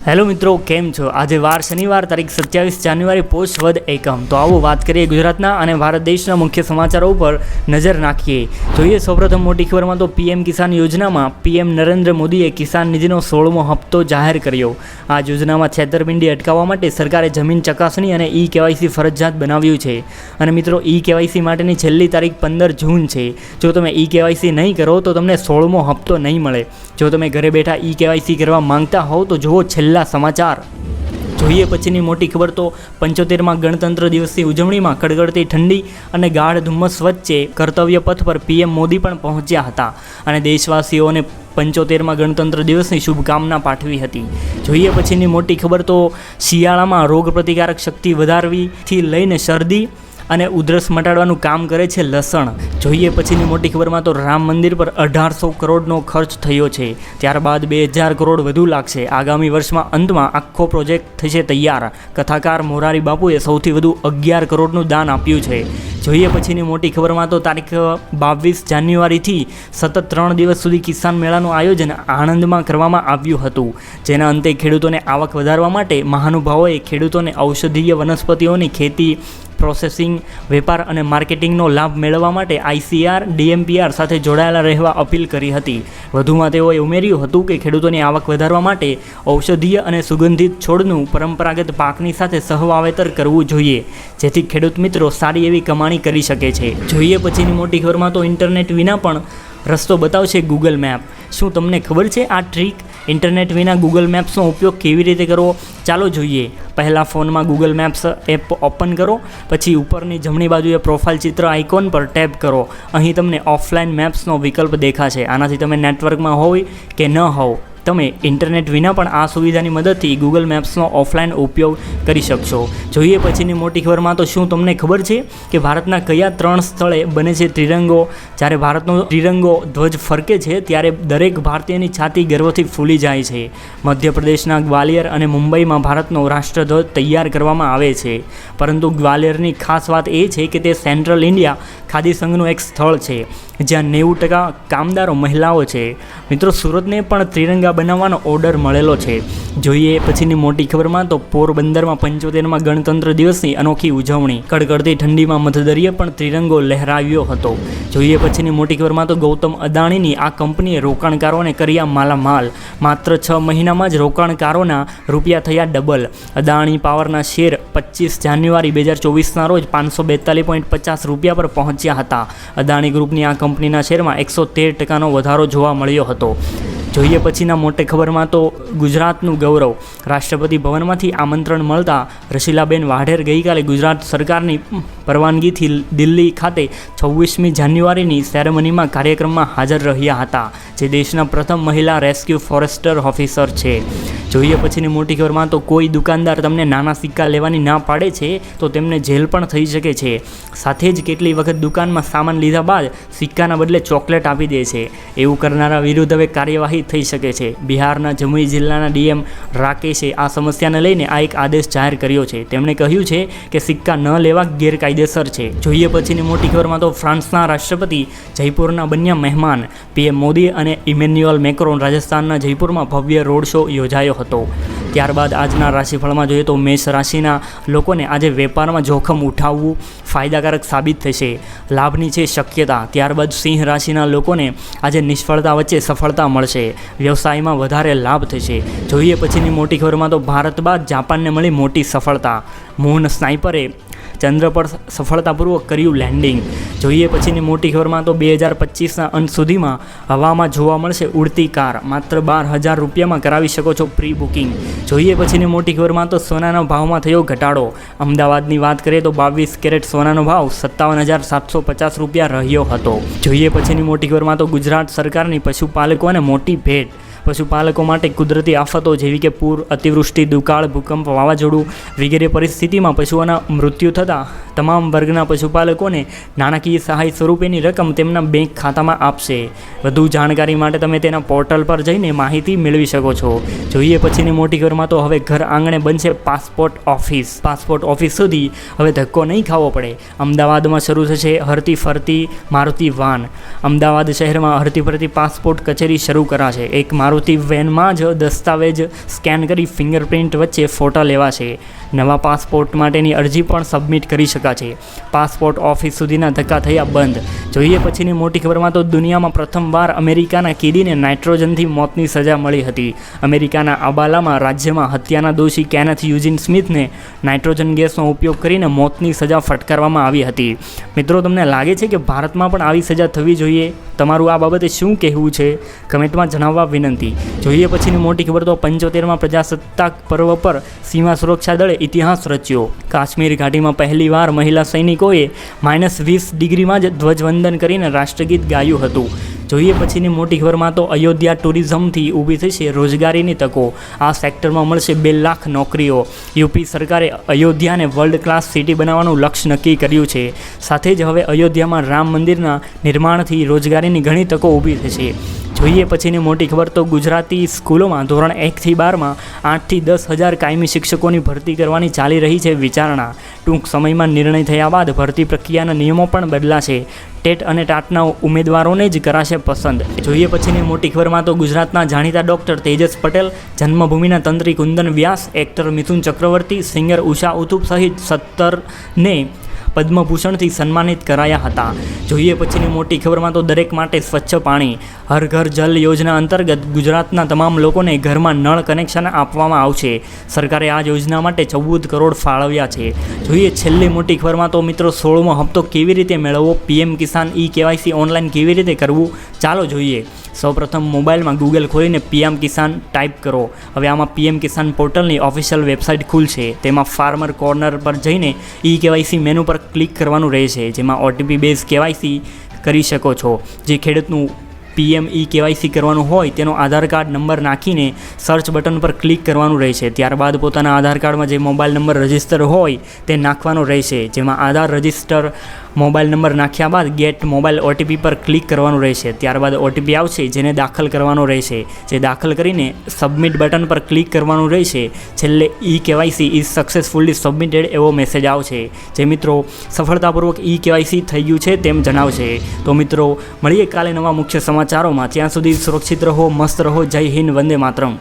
Hello મિત્રો, કેમ છો? આજે વાર શનિવાર તારીખ 27 જાન્યુઆરી પોસ્ટ વધ એકમ. તો આવો વાત કરીએ ગુજરાતના અને ભારત દેશના મુખ્ય સમાચારો ઉપર નજર નાખીએ. જોઈએ સૌપ્રથમ મોટી ખબરમાં તો પીએમ કિસાન યોજનામાં પીએમ નરેન્દ્ર મોદીએ કિસાન નિધિનો 16મો હપ્તો જાહેર કર્યો. આ યોજનામાં છેતરપિંડી અટકાવવા માટે સરકારે જમીન ચકાસણી અને ઈ કેવાયસી ફરજિયાત બનાવ્યું છે. અને મિત્રો, ઈ કેવાયસી માટેની છેલ્લી તારીખ 15 જૂન છે. જો તમે ઈ કેવાયસી નહીં કરો તો તમને 16મો હપ્તો નહીં મળે. જો તમે ઘરે બેઠા ઈ કેવાયસી કરવા માંગતા હોવ તો જુઓ છેલ્લા સમાચાર. જોઈએ પછીની મોટી ખબર તો 75માં ગણતંત્ર દિવસની ઉજવણીમાં કડકડતી ઠંડી અને ગાઢ ધુમ્મસ વચ્ચે કર્તવ્ય પથ પર પીએમ મોદી પણ પહોંચ્યા હતા અને દેશવાસીઓને 75માં ગણતંત્ર દિવસની શુભકામના પાઠવી હતી. જોઈએ પછીની મોટી ખબર તો શિયાળામાં રોગ પ્રતિકારક શક્તિ વધારવીથી લઈને શરદી અને ઉધરસ મટાડવાનું કામ કરે છે લસણ. જોઈએ પછીની મોટી ખબરમાં તો રામ મંદિર પર 1800 કરોડનો ખર્ચ થયો છે. ત્યારબાદ 2000 કરોડ વધુ લાગશે. આગામી વર્ષમાં અંતમાં આખો પ્રોજેક્ટ થશે તૈયાર. કથાકાર મોરારી બાપુએ સૌથી વધુ 11 કરોડનું દાન આપ્યું છે. જોઈએ પછીની મોટી ખબરમાં તો તારીખ 22 જાન્યુઆરીથી સતત 3 દિવસ સુધી કિસાન મેળાનું આયોજન આણંદમાં કરવામાં આવ્યું હતું. જેના અંતે ખેડૂતોને આવક વધારવા માટે મહાનુભાવોએ ખેડૂતોને ઔષધીય વનસ્પતિઓની ખેતી, પ્રોસેસિંગ, વેપાર અને માર્કેટિંગનો લાભ મેળવવા માટે આઈસીઆર, ડીએમપીઆર સાથે જોડાયેલા રહેવા અપીલ કરી હતી. વધુમાં તેઓએ ઉમેર્યું હતું કે ખેડૂતોની આવક વધારવા માટે ઔષધીય અને સુગંધિત છોડનું પરંપરાગત પાકની સાથે સહવાવેતર કરવું જોઈએ, જેથી ખેડૂત મિત્રો સારી એવી કમાણી કરી શકે છે. જોઈએ પછીની મોટી ખબરમાં તો ઇન્ટરનેટ વિના પણ રસ્તો બતાવશે ગૂગલ મેપ. શું તમને ખબર છે આ ટ્રીક? ઇન્ટરનેટ વિના ગૂગલ મેપ્સનો ઉપયોગ કેવી રીતે કરવો? ચાલો જોઈએ. પહેલાં ફોનમાં ગૂગલ મેપ્સ એપ ઓપન કરો, પછી ઉપરની જમણી બાજુએ પ્રોફાઇલ ચિત્ર આઇકોન પર ટેપ કરો. અહીં તમને ઓફલાઈન મેપ્સનો વિકલ્પ દેખાશે. આનાથી તમે નેટવર્કમાં હોય કે ન હોવ, તમે ઇન્ટરનેટ વિના પણ આ સુવિધાની મદદથી ગૂગલ મેપ્સનો ઓફલાઈન ઉપયોગ કરી શકશો. જોઈએ પછીની મોટી ખબરમાં તો શું તમને ખબર છે કે ભારતના કયા 3 સ્થળે બને છે ત્રિરંગો? જ્યારે ભારતનો ત્રિરંગો ધ્વજ ફરકે છે ત્યારે દરેક ભારતીયની છાતી ગર્વથી ફૂલી જાય છે. મધ્યપ્રદેશના ગ્વાલિયર અને મુંબઈમાં ભારતનો રાષ્ટ્રધ્વજ તૈયાર કરવામાં આવે છે. પરંતુ ગ્વાલિયરની ખાસ વાત એ છે કે તે સેન્ટ્રલ ઇન્ડિયા ખાદી સંઘનું એક સ્થળ છે જ્યાં 90% કામદારો મહિલાઓ છે. મિત્રો, સુરતને પણ ત્રિરંગા બનાવવાનો ઓર્ડર મળેલો છે. જોઈએ પછીની મોટી ખબરમાં તો પોરબંદરમાં 75માં ગણતંત્ર દિવસની અનોખી ઉજવણી. કડકડતી ઠંડીમાં મધદરિયે પણ ત્રિરંગો લહેરાવ્યો હતો. જોઈએ પછીની મોટી ખબરમાં તો ગૌતમ અદાણીની આ કંપનીએ રોકાણકારોને કર્યા માલામાલ. માત્ર 6 મહિનામાં જ રોકાણકારોના રૂપિયા થયા ડબલ. અદાણી પાવરના શેર 25 જાન્યુઆરી 2024ના રોજ 542.50 રૂપિયા પર પહોંચ્યા હતા. અદાણી ગ્રુપની આ કંપનીના શેરમાં 113% વધારો જોવા મળ્યો હતો. જોઈએ પછીના મોટી ખબરમાં તો ગુજરાતનું ગૌરવ. રાષ્ટ્રપતિ ભવનમાંથી આમંત્રણ મળતા રસીલાબેન વાઢેર ગઈકાલે ગુજરાત સરકારની પરવાનગીથી દિલ્હી ખાતે 26મી જાન્યુઆરીની સેરેમનીમાં કાર્યક્રમમાં હાજર રહ્યા હતા, જે દેશના પ્રથમ મહિલા રેસ્ક્યુ ફોરેસ્ટર ઓફિસર છે. જોઈએ પછીની મોટી ખબરમાં તો કોઈ દુકાનદાર તમને નાના સિક્કા લેવાની ના પાડે છે તો તેમને જેલ પણ થઈ શકે છે. સાથે જ કેટલી વખત દુકાનમાં સામાન લીધા બાદ સિક્કાના બદલે ચોકલેટ આપી દે છે. એવું કરનારા વિરુદ્ધ હવે કાર્યવાહી થઈ શકે છે. બિહારના જમુઈ જિલ્લાના ડીએમ રાકેશે આ સમસ્યાને લઈને આ એક આદેશ જાહેર કર્યો છે. તેમણે કહ્યું છે કે સિક્કા ન લેવા ગેરકાયદેસર છે. જોઈએ પછીની મોટી ખબરમાં તો ફ્રાન્સના રાષ્ટ્રપતિ જયપુરના બન્યા મહેમાન. પીએમ મોદી અને ઇમેન્યુઅલ મેક્રોન રાજસ્થાનના જયપુરમાં ભવ્ય રોડ શો યોજાયો હતો. ત્યારબાદ આજના રાશિફળમાં જોઈએ તો મેષ રાશિના લોકોને આજે વેપારમાં જોખમ ઉઠાવવું ફાયદાકારક સાબિત થશે. લાભની છે શક્યતા. ત્યારબાદ સિંહ રાશિના લોકોને આજે નિષ્ફળતા વચ્ચે સફળતા મળશે. વ્યવસાયમાં વધારે લાભ થશે. જોઈએ પછીની મોટી ખબરમાં તો ભારત બાદ જાપાનને મળી મોટી સફળતા. મૂન સ્નાઇપરે ચંદ્ર પર સફળતાપૂર્વક કર્યું લેન્ડિંગ. જોઈએ પછીની મોટી ખબરમાં તો 2025ના અંત સુધીમાં હવામાં જોવા મળશે ઉડતી કાર. માત્ર 12,000 રૂપિયામાં કરાવી શકો છો પ્રી બુકિંગ. જોઈએ પછીની મોટી ખબરમાં તો સોનાના ભાવમાં થયો ઘટાડો. અમદાવાદની વાત કરીએ તો 22 કેરેટ સોનાનો ભાવ 57,750 રૂપિયા રહ્યો હતો. જોઈએ પછીની મોટી ખબરમાં તો ગુજરાત સરકારની પશુપાલકોને મોટી ભેટ. પશુપાલકો માટે કુદરતી આફતો જેવી કે પૂર, અતિવૃષ્ટિ, દુકાળ, ભૂકંપ, વાવાઝોડું વગેરે પરિસ્થિતિમાં પશુઓના મૃત્યુ થતાં તમામ વર્ગના પશુપાલકોને નાણાકીય સહાય સ્વરૂપેની રકમ તેમના બેંક ખાતામાં આપશે. વધુ જાણકારી માટે તમે તેના પોર્ટલ પર જઈને માહિતી મેળવી શકો છો. જોઈએ પછીની મોટી ખબરમાં તો હવે ઘર આંગણે બનશે પાસપોર્ટ ઓફિસ સુધી હવે ધક્કો નહીં ખાવો પડે. અમદાવાદમાં શરૂ થશે હરતી ફરતી મારુતિ વાન. અમદાવાદ શહેરમાં હરતી ફરતી પાસપોર્ટ કચેરી શરૂ કરાશે. એક મારુતિ વેનમાં જ દસ્તાવેજ સ્કેન કરી ફિંગરપ્રિન્ટ વચ્ચે ફોટા લેવાશે. નવા પાસપોર્ટ માટેની અરજી પણ સબમિટ કરી શકાશે. પાસપોર્ટ ઓફિસ સુધીના ધક્કા થયા બંધ. જોઈએ પછીની મોટી ખબરમાં તો દુનિયામાં પ્રથમવાર અમેરિકાના કેદીને નાઇટ્રોજનથી મોતની સજા મળી હતી. અમેરિકાના આબાલામાં રાજ્યમાં હત્યાના દોષી કેનેથ યુજીન સ્મિથને નાઇટ્રોજન ગેસનો ઉપયોગ કરીને મોતની સજા ફટકારવામાં આવી હતી. મિત્રો, તમને લાગે છે કે ભારતમાં પણ આવી સજા થવી જોઈએ? તમારું આ બાબતે શું કહેવું છે? કમેન્ટમાં જણાવવા વિનંતી. જોઈએ પછીની મોટી ખબર તો 75માં પ્રજાસત્તાક પર્વ પર સીમા સુરક્ષા દળે ઇતિહાસ રચ્યો. કાશ્મીર ઘાટીમાં પહેલીવાર મહિલા સૈનિકોએ -20 ડિગ્રીમાં જ ધ્વજવંદન કરીને રાષ્ટ્રગીત ગાયું હતું. જોઈએ પછીની મોટી ખબરમાં તો અયોધ્યા ટુરિઝમથી ઊભી થશે રોજગારીની તકો. આ સેક્ટરમાં મળશે 2 લાખ નોકરીઓ. યુપી સરકારે અયોધ્યાને વર્લ્ડ ક્લાસ સિટી બનાવવાનું લક્ષ્ય નક્કી કર્યું છે. સાથે જ હવે અયોધ્યામાં રામ મંદિરના નિર્માણથી રોજગારીની ઘણી તકો ઊભી થશે. જોઈએ પછીની મોટી ખબર તો ગુજરાતી સ્કૂલોમાં ધોરણ 1 થી 12માં 8 થી 10 હજાર કાયમી શિક્ષકોની ભરતી કરવાની ચાલી રહી છે વિચારણા. ટૂંક સમયમાં નિર્ણય થયા બાદ ભરતી પ્રક્રિયાના નિયમો પણ બદલાશે. ટેટ અને ટાટના ઉમેદવારોને જ કરાશે પસંદ. જોઈએ પછીની મોટી ખબરમાં તો ગુજરાતના જાણીતા ડૉક્ટર તેજસ પટેલ, જન્મભૂમિના તંત્રી કુંદન વ્યાસ, એક્ટર મિથુન ચક્રવર્તી, સિંગર ઉષા ઉથુપ સહિત 17ને પદ્મભૂષણથી સન્માનિત કરાયા હતા. જોઈએ પછીની મોટી ખબરમાં તો દરેક માટે સ્વચ્છ પાણી. હર ઘર જલ યોજના અંતર્ગત ગુજરાતના તમામ લોકોને ઘરમાં નળ કનેક્શન આપવામાં આવશે. સરકારે આ યોજના માટે 14 કરોડ ફાળવ્યા છે. જોઈએ છેલ્લી મોટી ખબરમાં તો મિત્રો 16મો હપ્તો કેવી રીતે મેળવવો, પીએમ કિસાન KYC ઓનલાઈન કેવી રીતે કરવું, ચાલો જોઈએ. સૌપ્રથમ મોબાઈલમાં ગૂગલ ખોલીને પીએમ કિસાન ટાઈપ કરો. હવે આમાં પીએમ કિસાન પોર્ટલની ઓફિશિયલ વેબસાઇટ ખુલશે. તેમાં ફાર્મર કોર્નર પર જઈને KYC મેનુ પર ક્લિક કરવાનું રહેશે, જેમાં OTP બેઝ KYC કરી શકો છો. જે ખેડૂતનું પીએમ KYC કરવાનું હોય તેનો આધાર કાર્ડ નંબર નાખીને સર્ચ બટન પર ક્લિક કરવાનું રહેશે. ત્યારબાદ પોતાના આધાર કાર્ડમાં જે મોબાઈલ નંબર રજિસ્ટર હોય તે નાખવાનો રહેશે, જેમાં આધાર રજિસ્ટર મોબાઈલ નંબર નાખ્યા બાદ ગેટ મોબાઈલ OTP પર ક્લિક કરવાનું રહેશે. ત્યારબાદ OTP આવશે, જેને દાખલ કરવાનો રહેશે. જે દાખલ કરીને સબમિટ બટન પર ક્લિક કરવાનું રહેશે. છેલ્લે KYC ઇઝ સક્સેસફુલી સબમિટેડ એવો મેસેજ આવશે, જે મિત્રો સફળતાપૂર્વક KYC થઈ ગયું છે તેમ જણાવશે. તો મિત્રો, મળીએ કાલે નવા મુખ્ય સમાચારોમાં. ત્યાં સુધી સુરક્ષિત રહો, મસ્ત રહો. જય હિન્દ, વંદે માતરમ.